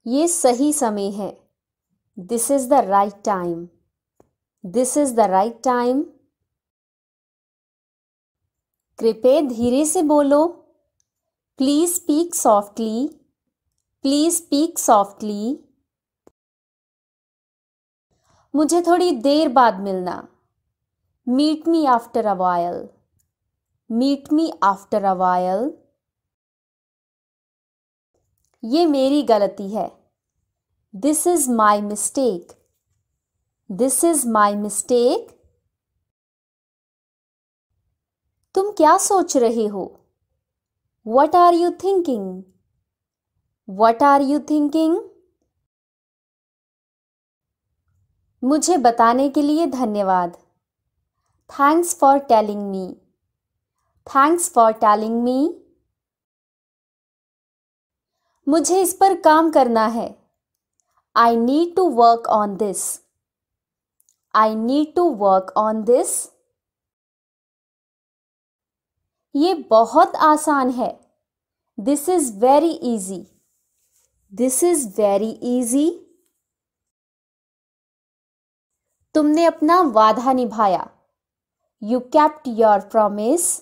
ये सही समय है. This is the right time. This is the right time. कृपया धीरे से बोलो. Please speak softly. Please speak softly. मुझे थोड़ी देर बाद मिलना. Meet me after a while. Meet me after a while. ये मेरी गलती है. This is my mistake. This is my mistake. तुम क्या सोच रहे हो? What are you thinking? What are you thinking? मुझे बताने के लिए धन्यवाद. Thanks for telling me. Thanks for telling me. मुझे इस पर काम करना है. I need to work on this. I need to work on this. ये बहुत आसान है. This is very easy. This is very easy. तुमने अपना वादा निभाया. You kept your promise.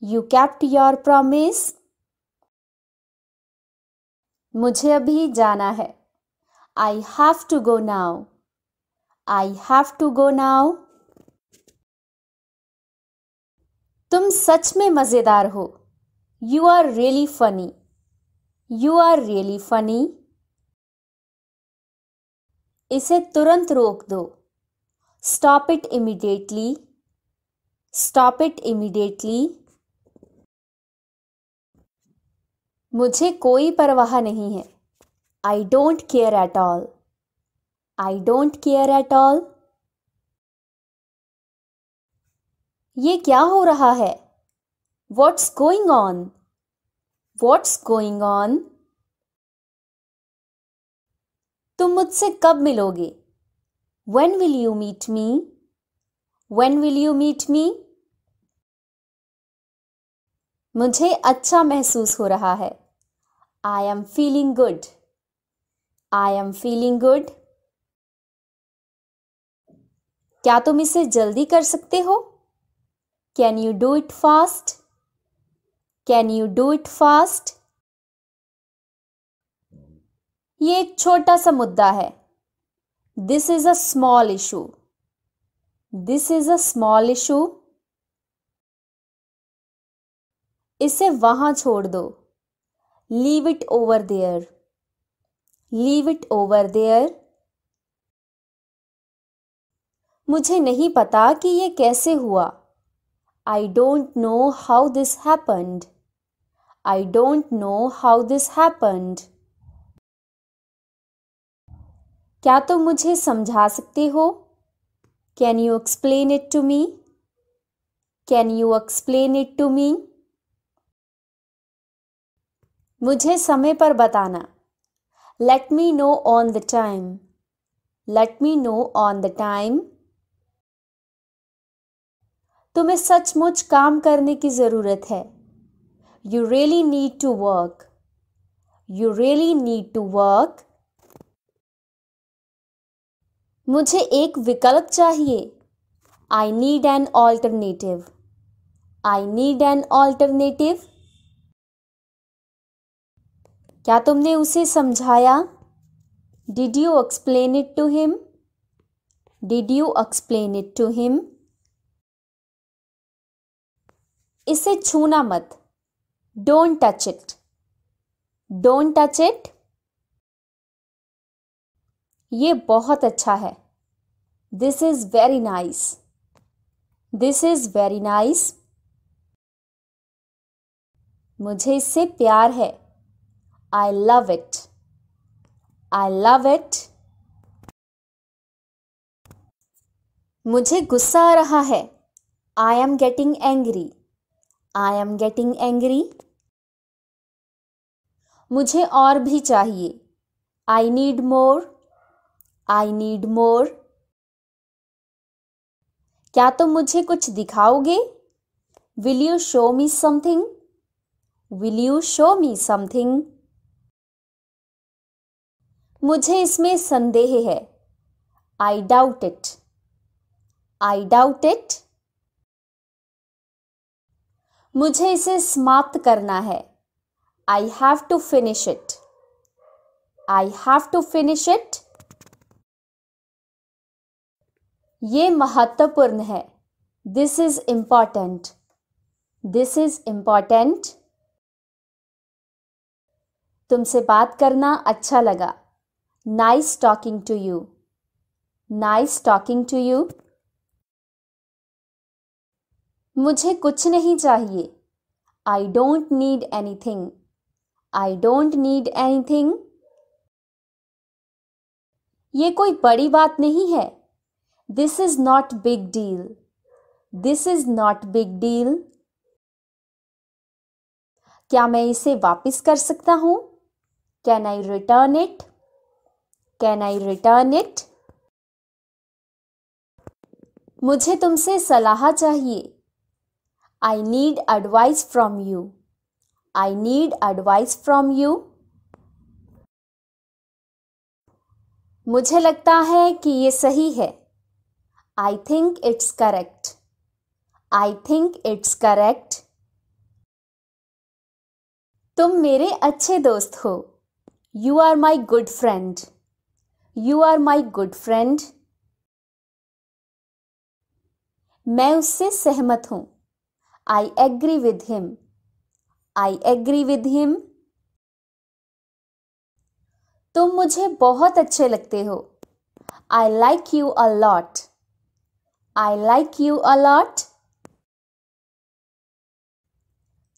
You kept your promise. मुझे अभी जाना है. I have to go now. I have to go now. तुम सच में मजेदार हो. You are really funny. You are really funny. इसे तुरंत रोक दो. Stop it immediately. Stop it immediately. मुझे कोई परवाह नहीं है. I don't care at all. I don't care at all. ये क्या हो रहा है? What's going on? What's going on? तुम मुझसे कब मिलोगे? When will you meet me? When will you meet me? मुझे अच्छा महसूस हो रहा है. I am feeling good. I am feeling good. क्या तुम इसे जल्दी कर सकते हो? Can you do it fast? Can you do it fast? ये एक छोटा सा मुद्दा है. This is a small issue. This is a small issue. इसे वहां छोड़ दो. Leave it over there. Leave it over there. मुझे नहीं पता कि ये कैसे हुआ. I don't know how this happened. I don't know how this happened. क्या तुम मुझे समझा सकते हो? Can you explain it to me? Can you explain it to me? मुझे समय पर बताना. Let me know on the time. Let me know on the time. तुम्हें सचमुच काम करने की जरूरत है. You really need to work. You really need to work. मुझे एक विकल्प चाहिए. I need an alternative. I need an alternative. क्या तुमने उसे समझाया? Did you explain it to him? Did you explain it to him? इसे छूना मत. Don't touch it. Don't touch it. ये बहुत अच्छा है. This is very nice. This is very nice. मुझे इससे प्यार है. I love it. I love it. मुझे गुस्सा आ रहा है. I am getting angry. I am getting angry. मुझे और भी चाहिए. I need more. I need more. क्या तुम मुझे कुछ दिखाओगे? Will you show me something? Will you show me something? मुझे इसमें संदेह है। I doubt it. I doubt it. मुझे इसे समाप्त करना है। I have to finish it. I have to finish it. ये महत्वपूर्ण है। This is important. This is important. तुमसे बात करना अच्छा लगा। Nice talking to you. Nice talking to you. मुझे कुछ नहीं चाहिए। I don't need anything. I don't need anything. ये कोई बड़ी बात नहीं है। This is not big deal. This is not big deal. क्या मैं इसे वापस कर सकता हूँ? Can I return it? Can I return it? मुझे तुमसे सलाह चाहिए। I need advice from you. I need advice from you. मुझे लगता है कि ये सही है। I think it's correct. I think it's correct. तुम मेरे अच्छे दोस्त हो। You are my good friend. You are my good friend. मैं उससे सहमत हूँ। I agree with him. I agree with him. तुम मुझे बहुत अच्छे लगते हो। I like you a lot. I like you a lot.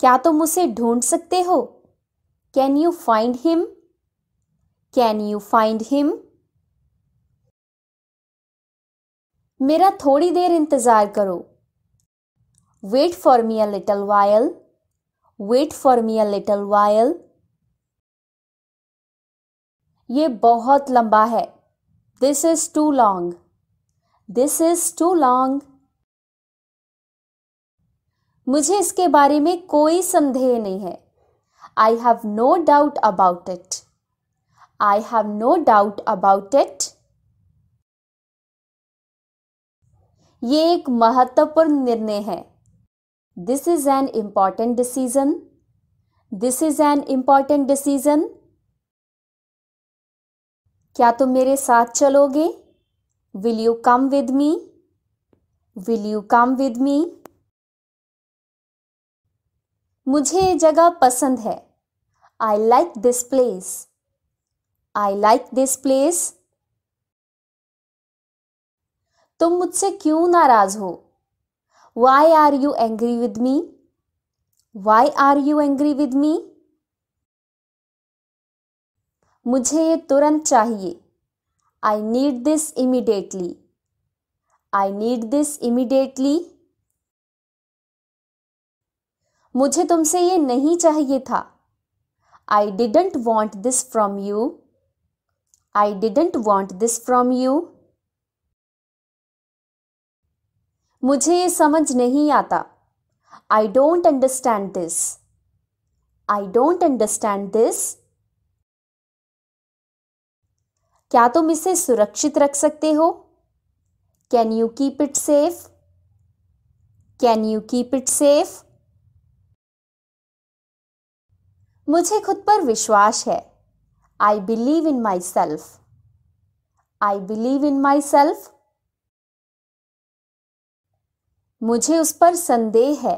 क्या तुम उसे ढूंढ सकते हो? Can you find him? Can you find him? मेरा थोड़ी देर इंतजार करो। Wait for me a little while. Wait for me a little while. ये बहुत लंबा है। This is too long. This is too long. मुझे इसके बारे में कोई संदेह नहीं है। I have no doubt about it. I have no doubt about it. ये एक महत्वपूर्ण निर्णय है। This is an important decision. This is an important decision. क्या तुम मेरे साथ चलोगे? Will you come with me? Will you come with me? मुझे ये जगह पसंद है। I like this place. I like this place. तुम मुझसे क्यों नाराज हो? Why are you angry with me? Why are you angry with me? मुझे ये तुरंत चाहिए। I need this immediately. I need this immediately. मुझे तुमसे ये नहीं चाहिए था। I didn't want this from you. I didn't want this from you. मुझे ये समझ नहीं आता। I don't understand this. I don't understand this. क्या तुम इसे सुरक्षित रख सकते हो? Can you keep it safe? Can you keep it safe? मुझे खुद पर विश्वास है। I believe in myself. I believe in myself. मुझे उस पर संदेह है।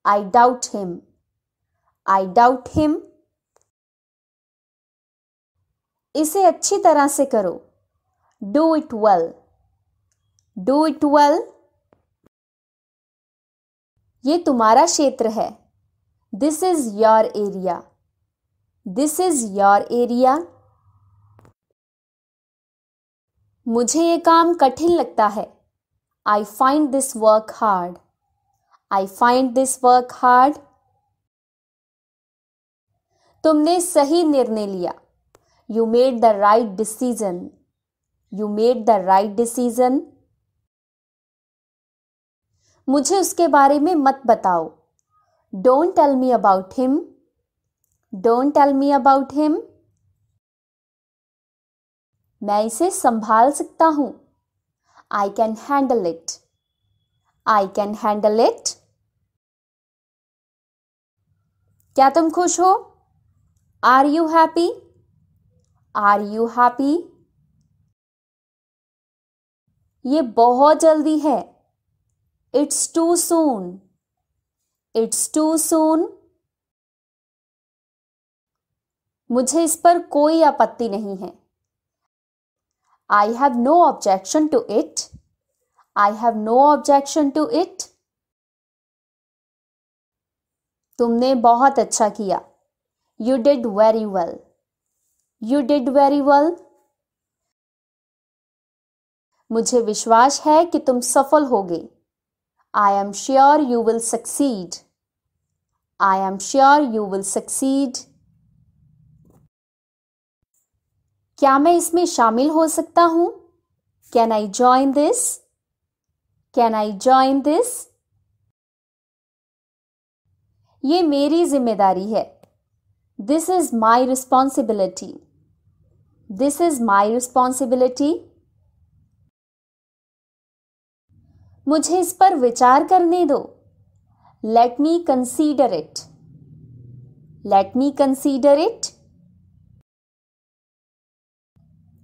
I doubt him. I doubt him. इसे अच्छी तरह से करो। Do it well. Do it well. ये तुम्हारा क्षेत्र है। This is your area. This is your area. मुझे ये काम कठिन लगता है। I find this work hard. I find this work hard. तुमने सही निर्णय लिया। You made the right decision. You made the right decision. मुझे उसके बारे में मत बताओ। Don't tell me about him. Don't tell me about him. मैं इसे संभाल सकता हूँ. I can handle it. I can handle it. क्या तुम खुश हो? Are you happy? Are you happy? ये बहुत जल्दी है. It's too soon. It's too soon. मुझे इस पर कोई आपत्ति नहीं है. I have no objection to it. I have no objection to it. तुमने बहुत अच्छा किया. You did very well. You did very well. मुझे विश्वास है कि तुम सफल होगे. I am sure you will succeed. I am sure you will succeed. क्या मैं इसमें शामिल हो सकता हूँ? Can I join this? Can I join this? ये मेरी जिम्मेदारी है. This is my responsibility. This is my responsibility. मुझे इस पर विचार करने दो. Let me consider it. Let me consider it.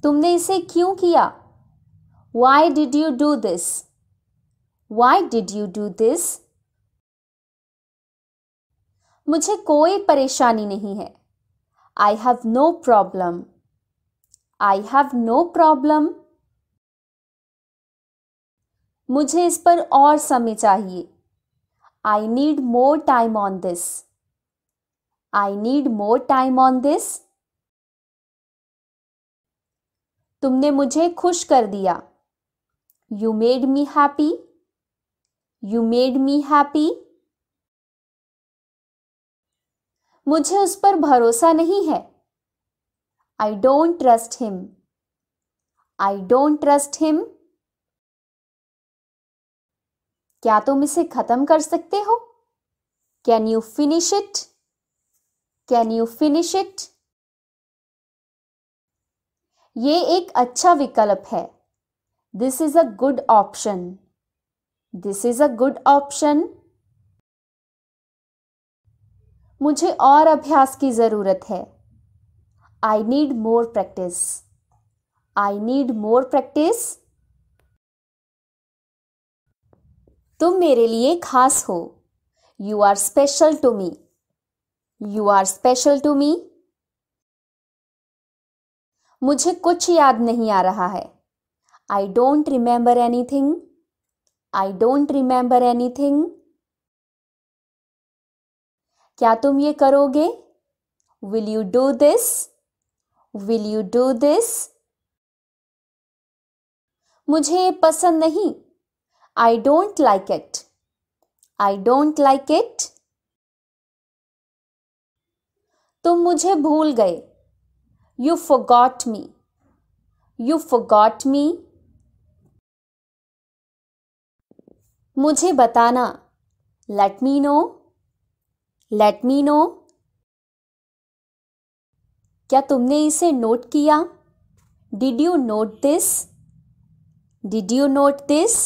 तुमने इसे क्यों किया? Why did you do this? Why did you do this? मुझे कोई परेशानी नहीं है. I have no problem. I have no problem. मुझे इस पर और समय चाहिए. I need more time on this. I need more time on this. तुमने मुझे खुश कर दिया. You made me happy. You made me happy. मुझे उस पर भरोसा नहीं है. I don't trust him. I don't trust him. क्या तुम इसे खत्म कर सकते हो? Can you finish it? Can you finish it? ये एक अच्छा विकल्प है. This is a good option. This is a good option. मुझे और अभ्यास की जरूरत है. I need more practice. I need more practice. तुम मेरे लिए खास हो. You are special to me. You are special to me. मुझे कुछ याद नहीं आ रहा है. I don't remember anything. I don't remember anything. क्या तुम ये करोगे? Will you do this? Will you do this? मुझे ये पसंद नहीं. I don't like it. I don't like it. तुम मुझे भूल गए. You forgot me. You forgot me. मुझे बताना. Let me know. Let me know. क्या तुमने इसे नोट किया? Did you note this? Did you note this?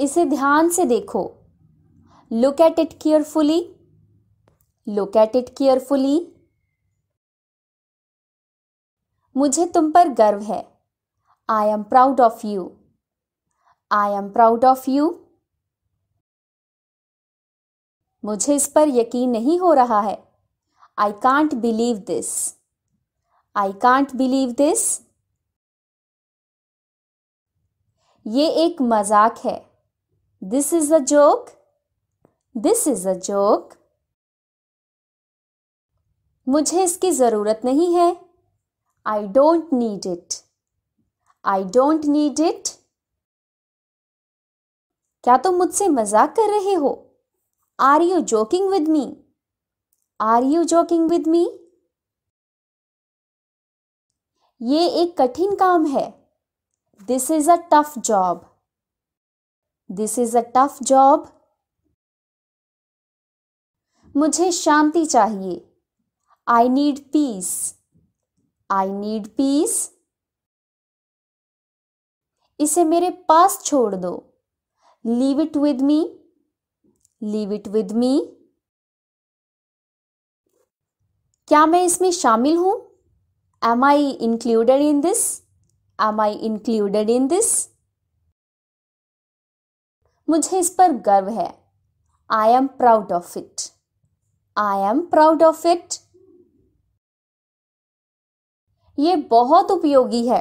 इसे ध्यान से देखो. Look at it carefully. Look at it carefully. मुझे तुम पर गर्व है. I am proud of you. I am proud of you. मुझे इस पर यकीन नहीं हो रहा है. I can't believe this. I can't believe this. ये एक मजाक है. This is a joke. This is a joke. मुझे इसकी जरूरत नहीं है. I don't need it. I don't need it. क्या तुम मुझसे मजाक कर रहे हो? Are you joking with me? Are you joking with me? ये एक कठिन काम है. This is a tough job. This is a tough job. मुझे शांति चाहिए. I need peace. I need peace. इसे मेरे पास छोड़ दो। Leave it with me. Leave it with me. क्या मैं इसमें शामिल हूं? Am I included in this? Am I included in this? मुझे इस पर गर्व है। I am proud of it. I am proud of it. ये बहुत उपयोगी है।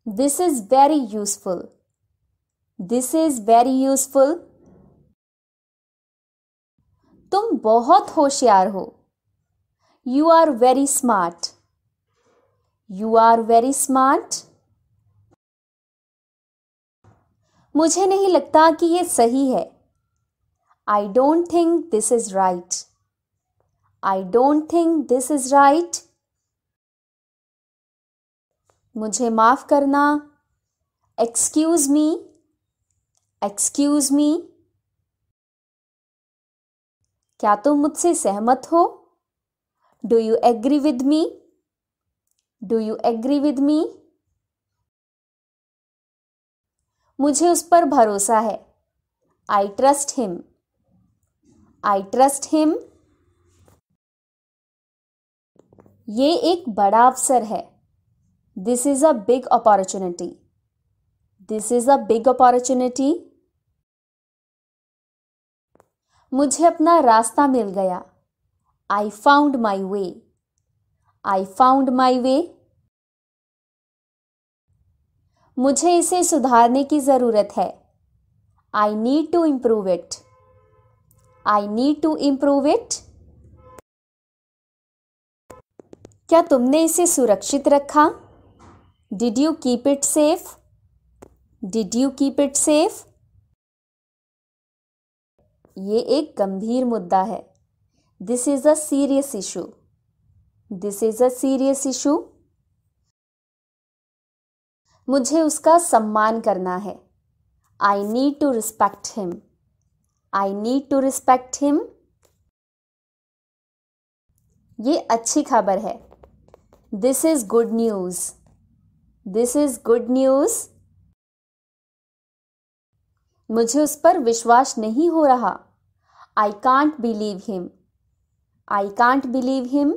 This is very useful. This is very useful. तुम बहुत होशियार हो। You are very smart. You are very smart. मुझे नहीं लगता कि ये सही है। I don't think this is right. I don't think this is right. मुझे माफ करना। Excuse me. Excuse me. क्या तुम मुझसे सहमत हो? Do you agree with me? Do you agree with me? मुझे उस पर भरोसा है। I trust him. I trust him. ये एक बड़ा अवसर है। This is a big opportunity. This is a big opportunity. मुझे अपना रास्ता मिल गया। I found my way. I found my way. मुझे इसे सुधारने की जरूरत है। I need to improve it. I need to improve it. क्या तुमने इसे सुरक्षित रखा? Did you keep it safe? Did you keep it safe? ये एक गंभीर मुद्दा है। This is a serious issue. This is a serious issue. मुझे उसका सम्मान करना है। I need to respect him. I need to respect him. ये अच्छी खबर है। This is good news. This is good news. मुझे उस पर विश्वास नहीं हो रहा। I can't believe him. I can't believe him.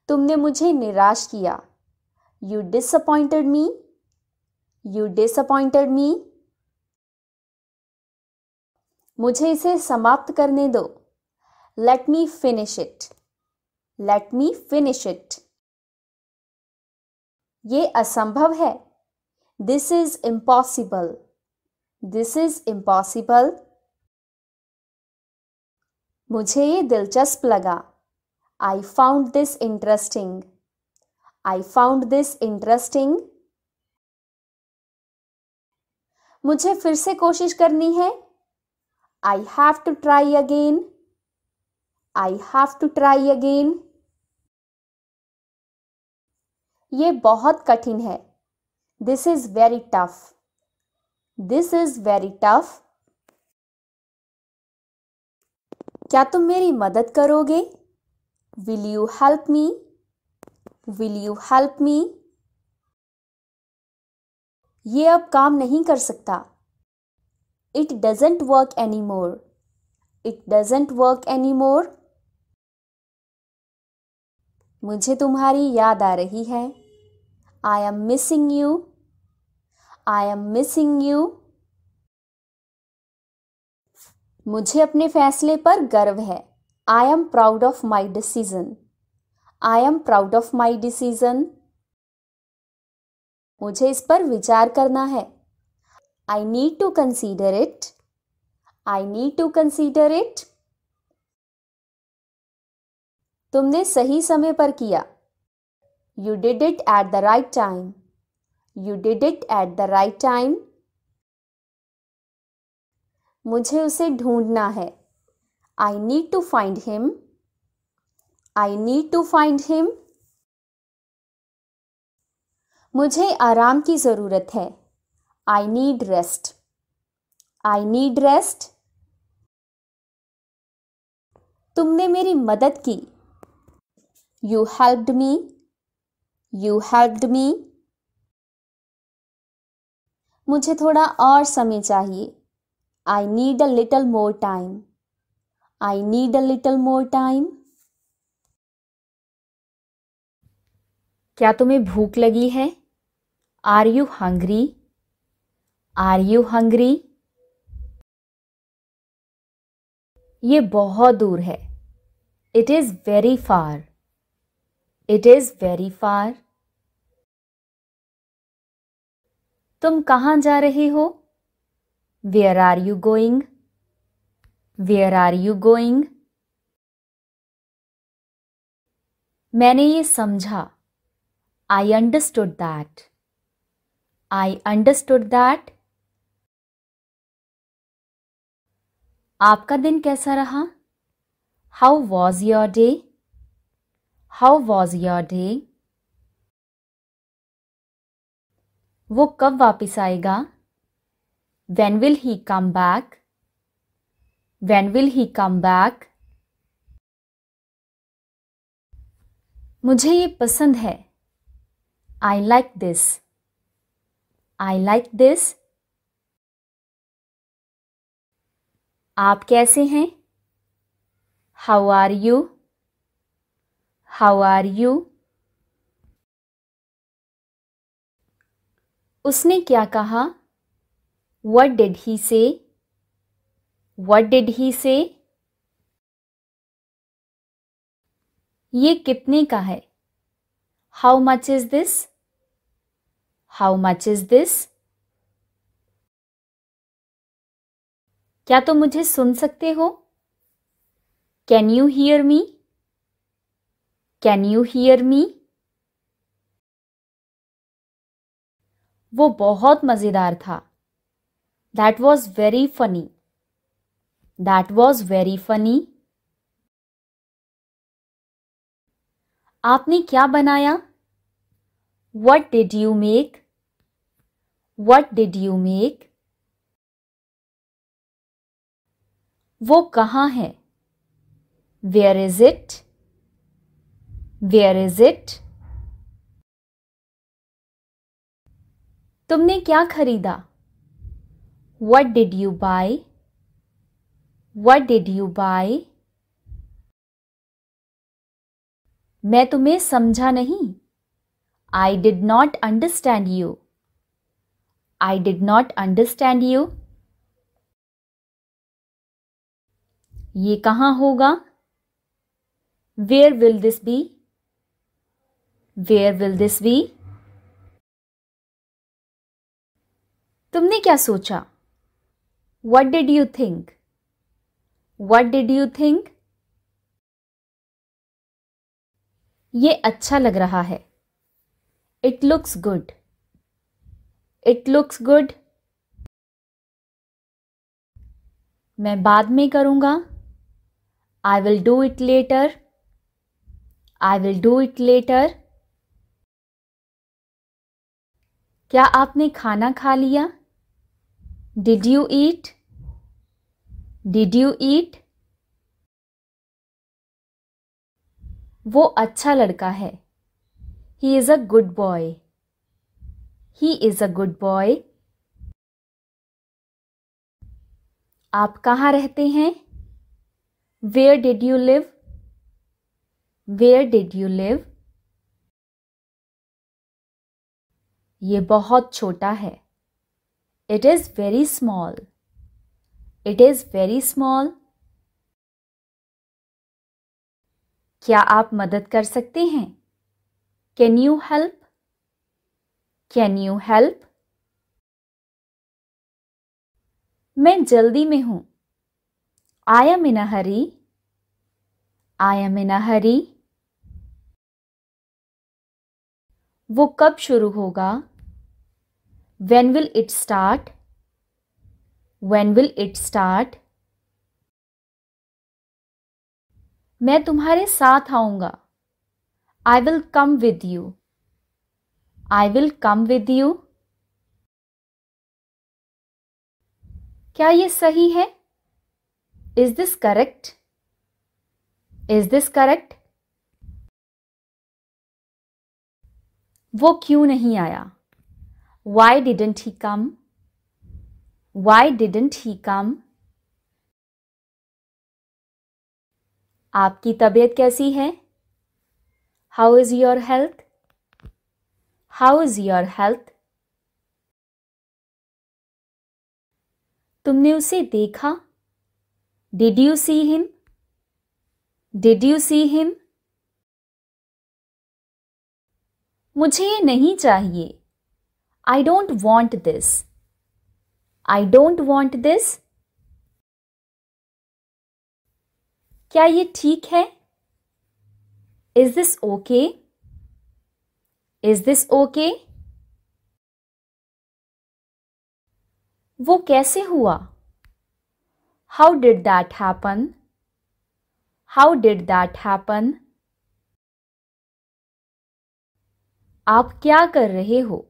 तुमने मुझे निराश किया। You disappointed me. You disappointed me. मुझे इसे समाप्त करने दो। Let me finish it. Let me finish it. ये असंभव है। This is impossible. This is impossible. मुझे ये दिलचस्प लगा। I found this interesting. I found this interesting. मुझे फिर से कोशिश करनी है। I have to try again. I have to try again. ये बहुत कठिन है। This is very tough. This is very tough. क्या तुम मेरी मदद करोगे? Will you help me? Will you help me? ये अब काम नहीं कर सकता। It doesn't work any more. It doesn't work any more. मुझे तुम्हारी याद आ रही है। I am missing you. I am missing you. मुझे अपने फैसले पर गर्व है। I am proud of my decision. I am proud of my decision. मुझे इस पर विचार करना है। I need to consider it. I need to consider it. तुमने सही समय पर किया। You did it at the right time. You did it at the right time. मुझे उसे ढूंढना है। I need to find him. I need to find him. मुझे आराम की जरूरत है। I need rest. I need rest. तुमने मेरी मदद की। You helped me. You helped me. मुझे थोड़ा और समय चाहिए. I need a little more time. I need a little more time. क्या तुम्हें भूख लगी है? Are you hungry? Are you hungry? ये बहुत दूर है. It is very far. It is very far. तुम कहाँ जा रहे हो? Where are you going? Where are you going? मैंने ये समझा. I understood that. I understood that. आपका दिन कैसा रहा? How was your day? How was your day? वो कब वापस आएगा? When will he come back? When will he come back? मुझे ये पसंद है. I like this. I like this. आप कैसे हैं? How are you? How are you? उसने क्या कहा? What did he say? What did he say? ये कितने का है? How much is this? How much is this? क्या तुम मुझे सुन सकते हो? Can you hear me? Can you hear me? वो बहुत मज़ेदार था. That was very funny. That was very funny. आपने क्या बनाया? What did you make? What did you make? वो कहाँ है? Where is it? Where is it? तुमने क्या खरीदा? What did you buy? What did you buy? मैं तुम्हें समझा नहीं. I did not understand you. I did not understand you. ये कहाँ होगा? Where will this be? Where will this be? तुमने क्या सोचा? What did you think? What did you think? ये अच्छा लग रहा है. It looks good. It looks good. मैं बाद में करूँगा. I will do it later. I will do it later. क्या आपने खाना खा लिया? Did you eat? Did you eat? वो अच्छा लड़का है. He is a good boy. He is a good boy. आप कहाँ रहते हैं? Where did you live? Where did you live? ये बहुत छोटा है. It is very small. It is very small. क्या आप मदद कर सकते हैं? Can you help? Can you help? मैं जल्दी में हूँ. I am in a hurry. I am in a hurry. वो कब शुरू होगा? When will it start? When will it start? मैं तुम्हारे साथ आऊँगा. I will come with you. I will come with you. क्या ये सही है? Is this correct? Is this correct? वो क्यों नहीं आया? Why didn't he come? Why didn't he come? आपकी तबीयत कैसी है? How is your health? How is your health? तुमने उसे देखा? Did you see him? Did you see him? मुझे ये नहीं चाहिए. I don't want this. I don't want this. क्या ये ठीक है? Is this okay? Is this okay? वो कैसे हुआ? How did that happen? How did that happen? आप क्या कर रहे हो?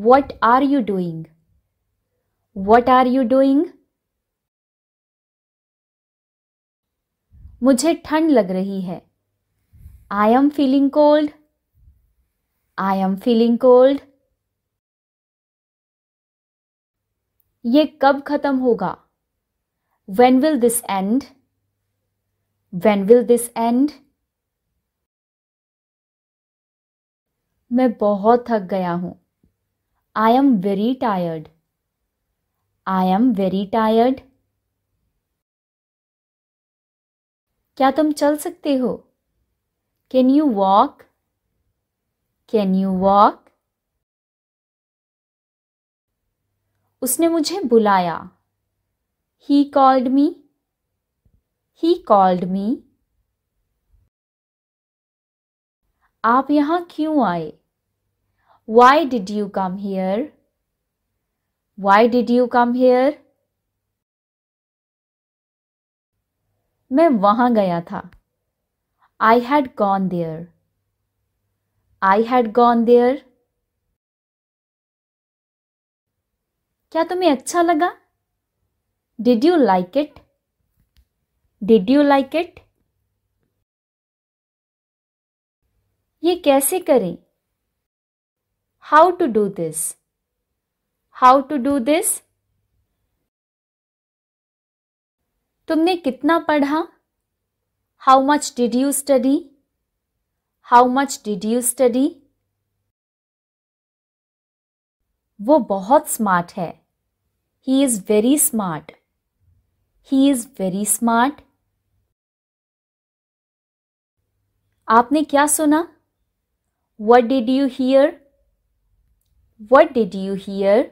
What are you doing? What are you doing? मुझे ठंड लग रही है. I am feeling cold. I am feeling cold. ये कब खत्म होगा? When will this end? When will this end? मैं बहुत थक गया हूँ. I am very tired. I am very tired. क्या तुम चल सकते हो? Can you walk? Can you walk? उसने मुझे बुलाया. He called me. He called me. आप यहाँ क्यों आए? Why did you come here? Why did you come here? मैं वहाँ गया था. I had gone there. I had gone there. क्या तुम्हें अच्छा लगा? Did you like it? Did you like it? ये कैसे करें? How to do this? How to do this? तुमने कितना पढ़ा? How much did you study? How much did you study? वो बहुत स्मार्ट है. He is very smart. He is very smart. आपने क्या सुना? What did you hear? What did you hear?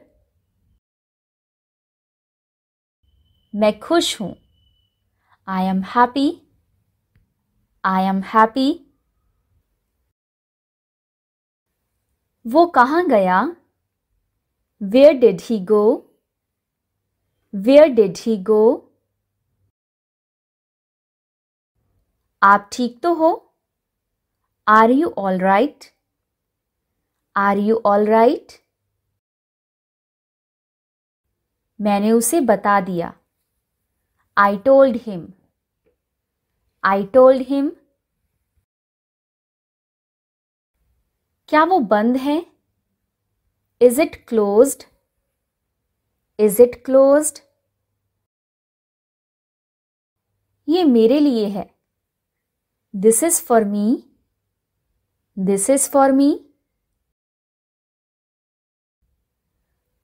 मैं खुश हूँ. I am happy. I am happy. वो कहाँ गया? Where did he go? Where did he go? आप ठीक तो हो? Are you all right? Are you all right? मैंने उसे बता दिया. I told him. I told him. क्या वो बंद है? Is it closed? Is it closed? ये मेरे लिए है. This is for me. This is for me.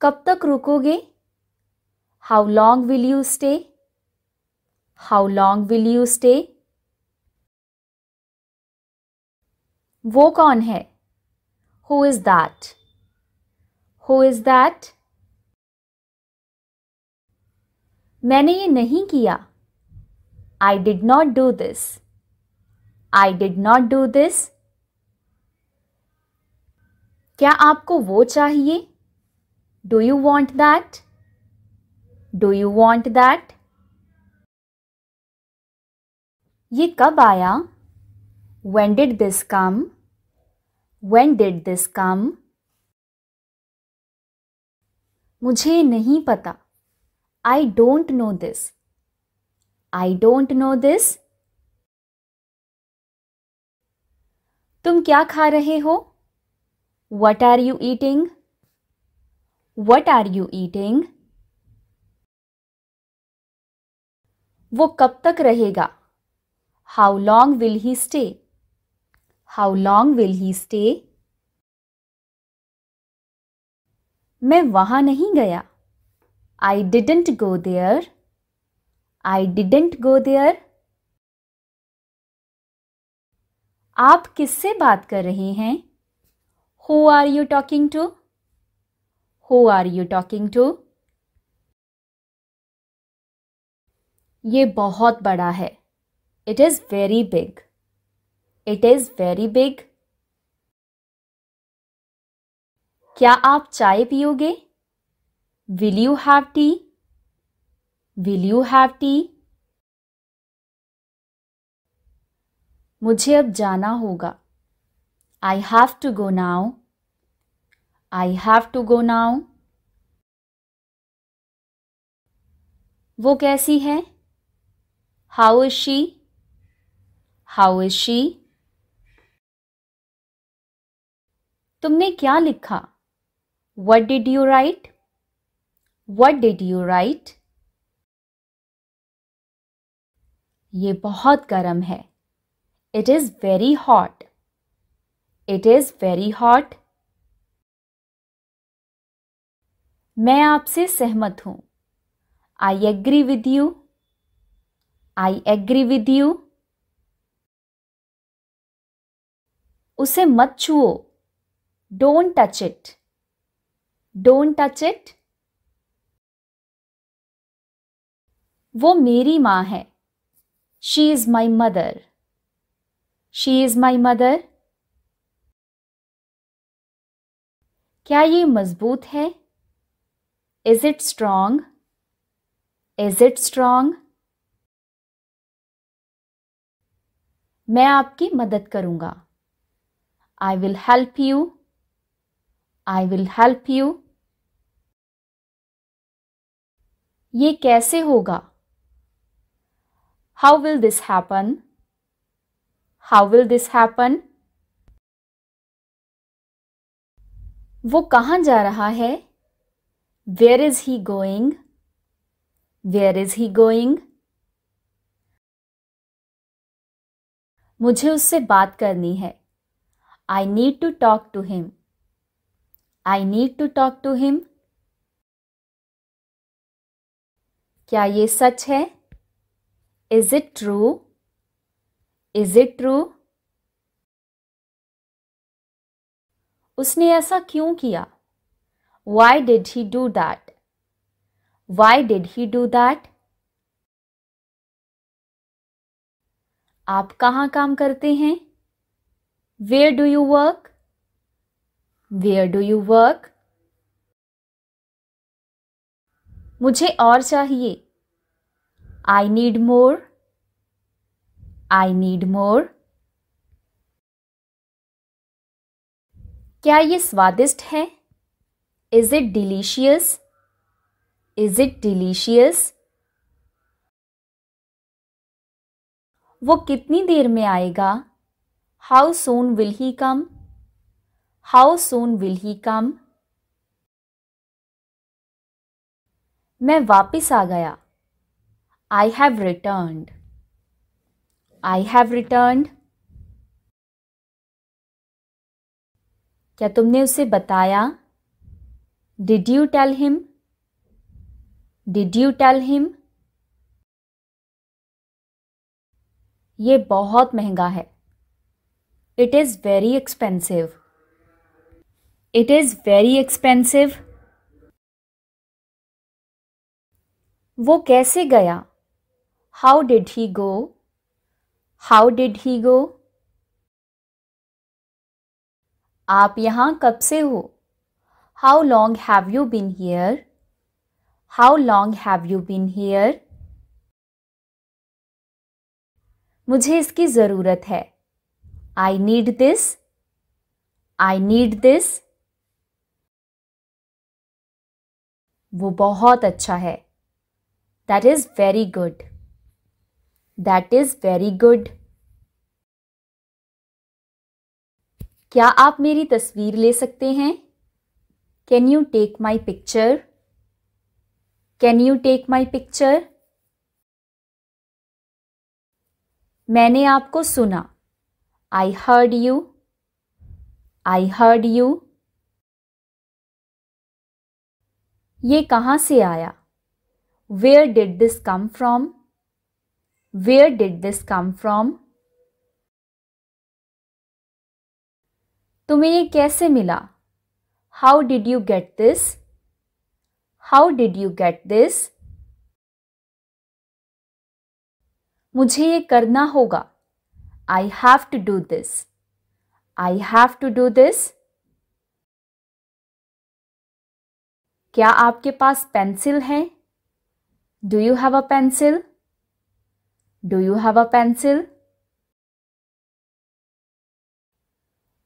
कब तक रुकोगे? How long will you stay? How long will you stay? वो कौन है? Who is that? Who is that? मैंने ये नहीं किया. I did not do this. I did not do this. क्या आपको वो चाहिए? Do you want that? Do you want that? ये कब आया? When did this come? When did this come? मुझे नहीं पता. I don't know this. I don't know this. तुम क्या खा रहे हो? What are you eating? What are you eating? वो कब तक रहेगा? How long will he stay? How long will he stay? मैं वहां नहीं गया. I didn't go there. I didn't go there. आप किससे बात कर रहे हैं? Who are you talking to? Who are you talking to? ये बहुत बड़ा है. It is very big. It is very big. क्या आप चाय पियोगे? Will you have tea? Will you have tea? मुझे अब जाना होगा. I have to go now. I have to go now. वो कैसी है? How is she? How is she? तुमने क्या लिखा? What did you write? What did you write? ये बहुत गर्म है. It is very hot. It is very hot. मैं आपसे सहमत हूँ. I agree with you. I agree with you. उसे मत छुओ. Don't touch it. Don't touch it. वो मेरी माँ है. She is my mother. She is my mother. क्या ये मजबूत है? Is it strong? Is it strong? मैं आपकी मदद करूँगा. I will help you. I will help you. ये कैसे होगा? How will this happen? How will this happen? वो कहाँ जा रहा है? Where is he going? Where is he going? मुझे उससे बात करनी है. I need to talk to him. I need to talk to him. क्या ये सच है? Is it true? Is it true? उसने ऐसा क्यों किया? Why did he do that? Why did he do that? आप कहाँ काम करते हैं? Where do you work? Where do you work? मुझे और चाहिए. I need more. I need more. क्या ये स्वादिष्ट है? Is it delicious? Is it delicious? वो कितनी देर में आएगा? How soon will he come? How soon will he come? मैं वापस आ गया. I have returned. I have returned. क्या तुमने उसे बताया? Did you tell him? Did you tell him? ये बहुत महंगा है. It is very expensive. It is very expensive. वो कैसे गया? How did he go? How did he go? आप यहाँ कब से हो? How long have you been here? How long have you been here? मुझे इसकी ज़रूरत है. I need this. I need this. वो बहुत अच्छा है. That is very good. That is very good. क्या आप मेरी तस्वीर ले सकते हैं? Can you take my picture? Can you take my picture? मैंने आपको सुना. I heard you. I heard you. ये कहाँ से आया? Where did this come from? Where did this come from? तुम्हें ये कैसे मिला? How did you get this? How did you get this? मुझे ये करना होगा. I have to do this. I have to do this. क्या आपके पास पेंसिल है? Do you have a pencil? Do you have a pencil?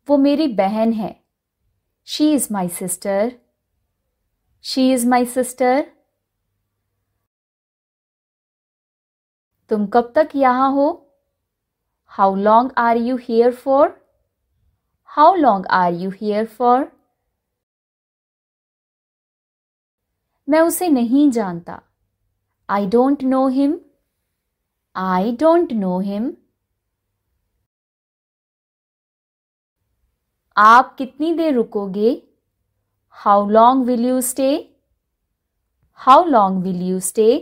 वो मेरी बहन है. She is my sister. She is my sister. तुम कब तक यहाँ हो? How long are you here for? How long are you here for? मैं उसे नहीं जानता. I don't know him. I don't know him. आप कितनी देर रुकोगे? How long will you stay? How long will you stay?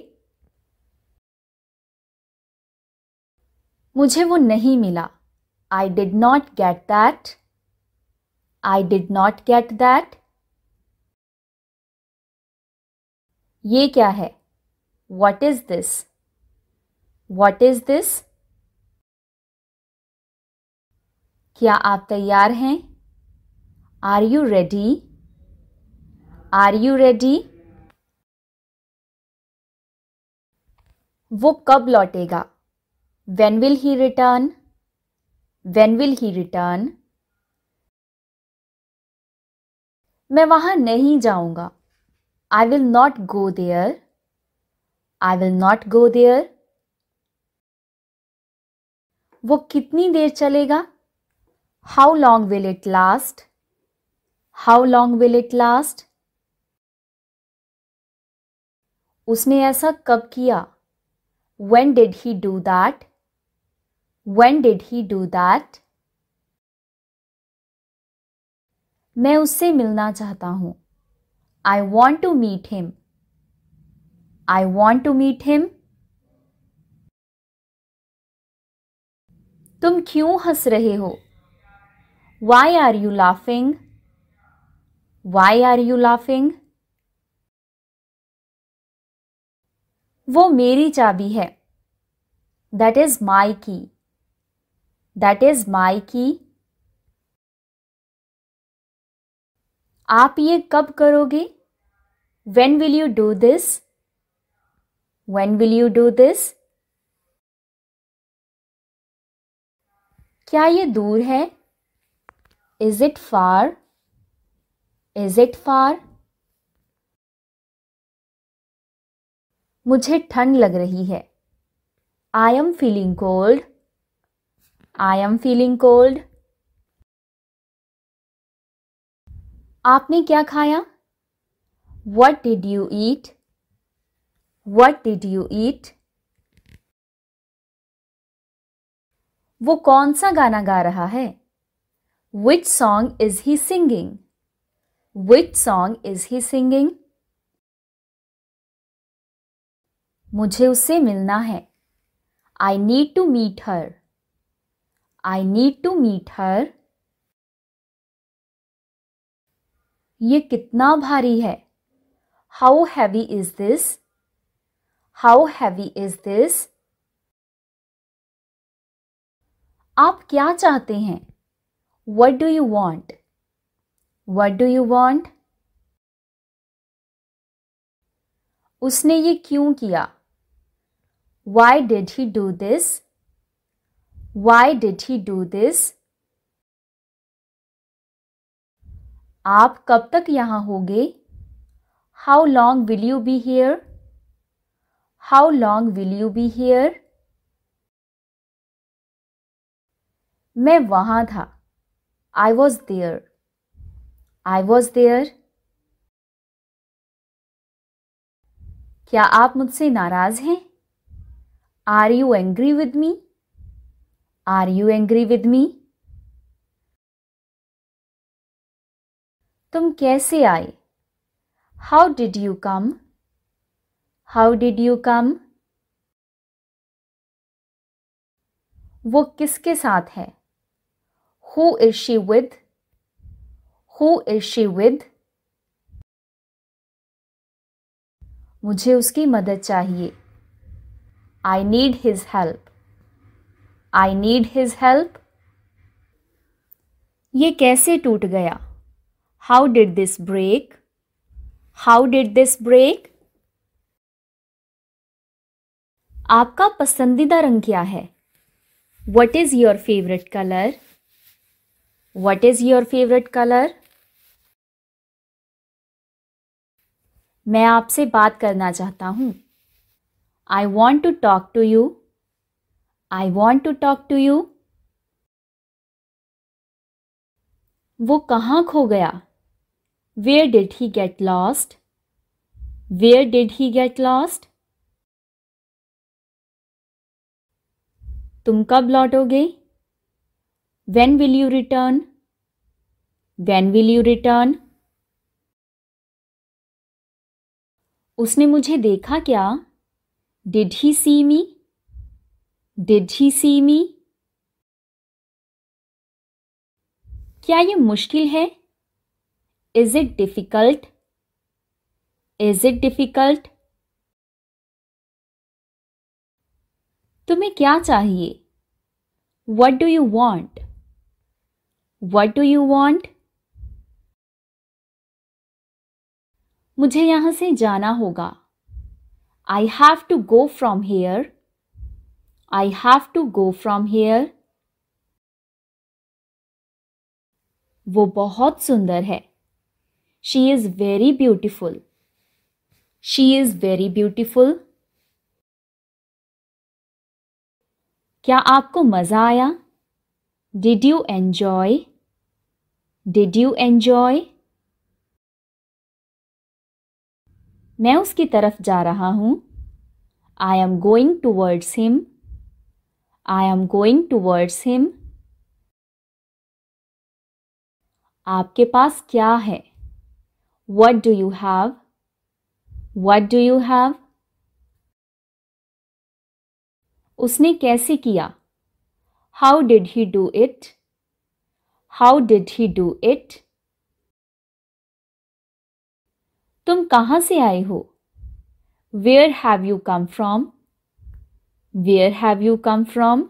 मुझे वो नहीं मिला. I did not get that. I did not get that. ये क्या है? What is this? What is this? क्या आप तैयार हैं? Are you ready? Are you ready? वो कब लौटेगा? When will he return? When will he return? मैं वहां नहीं जाऊंगा. I will not go there. I will not go there. वो कितनी देर चलेगा? How long will it last? How long will it last? उसने ऐसा कब किया? When did he do that? When did he do that? मैं उससे मिलना चाहता हूँ. I want to meet him. I want to meet him. तुम क्यों हंस रहे हो? Why are you laughing? Why are you laughing? वो मेरी चाबी है. That is my key. That is my key. आप ये कब करोगे? When will you do this? When will you do this? क्या ये दूर है? Is it far? Is it far? मुझे ठंड लग रही है. I am feeling cold. I am feeling cold. आपने क्या खाया? What did you eat? What did you eat? वो कौन सा गाना गा रहा है? Which song is he singing? Which song is he singing? मुझे उससे मिलना है. I need to meet her. I need to meet her. ये कितना भारी है? How heavy is this? How heavy is this? आप क्या चाहते हैं? What do you want? What do you want? उसने ये क्यों किया? Why did he do this? Why did he do this? आप कब तक यहाँ होगे? How long will you be here? How long will you be here? मैं वहाँ था. I was there. I was there. क्या आप मुझसे नाराज हैं? Are you angry with me? Are you angry with me? तुम कैसे आए? How did you come? How did you come? वो किसके साथ है? Who is she with? Who is she with? मुझे उसकी मदद चाहिए. I need his help. I need his help. ये कैसे टूट गया? How did this break? How did this break? आपका पसंदीदा रंग क्या है? What is your favorite color? What is your favorite color? मैं आपसे बात करना चाहता हूँ. I want to talk to you. I want to talk to you. वो कहाँ खो गया? Where did he get lost? Where did he get lost? तुम कब लौटोगे? When will you return? When will you return? उसने मुझे देखा क्या? Did he see me? Did he see me? क्या ये मुश्किल है? Is it difficult? Is it difficult? तुम्हें क्या चाहिए? What do you want? What do you want? मुझे यहाँ से जाना होगा. I have to go from here. I have to go from here. वो बहुत सुंदर है. She is very beautiful. She is very beautiful. क्या आपको मज़ा आया? Did you enjoy? Did you enjoy? मैं उसकी तरफ जा रहा हूँ. I am going towards him. I am going towards him. आपके पास क्या है? What do you have? What do you have? उसने कैसे किया? How did he do it? How did he do it? तुम कहाँ से आए हो? Where have you come from? Where have you come from?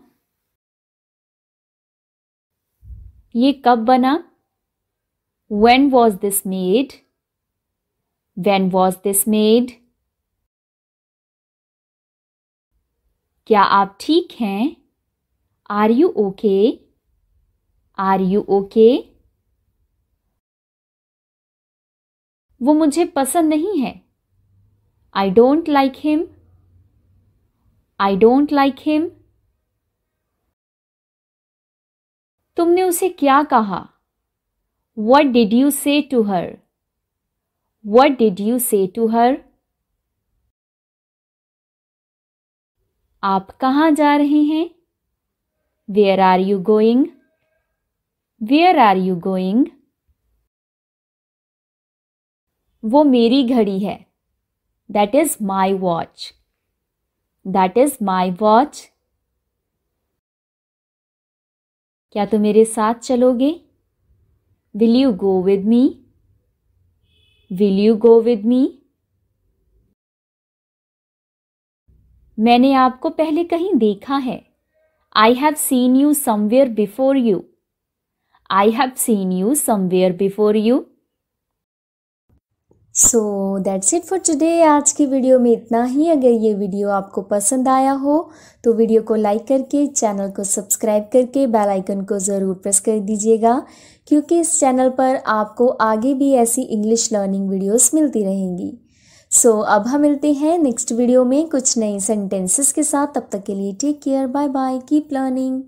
ये कब बना? When was this made? When was this made? क्या आप ठीक हैं? Are you okay? Are you okay? वो मुझे पसंद नहीं है. I don't like him. I don't like him. तुमने उसे क्या कहा? What did you say to her? What did you say to her? आप कहाँ जा रहे हैं? Where are you going? Where are you going? वो मेरी घड़ी है. That is my watch. That is my watch. क्या तुम मेरे साथ चलोगे? Will you go with me? Will you go with me? मैंने आपको पहले कहीं देखा है. I have seen you somewhere before you. I have seen you somewhere before you. So that's it for today. आज की वीडियो में इतना ही. अगर ये वीडियो आपको पसंद आया हो तो वीडियो को लाइक करके चैनल को सब्सक्राइब करके बेल आइकन को ज़रूर प्रेस कर दीजिएगा, क्योंकि इस चैनल पर आपको आगे भी ऐसी इंग्लिश लर्निंग वीडियोस मिलती रहेंगी. सो अब हम मिलते हैं नेक्स्ट वीडियो में कुछ नई सेंटेंसेस के साथ. तब तक के लिए take care, bye bye, keep learning.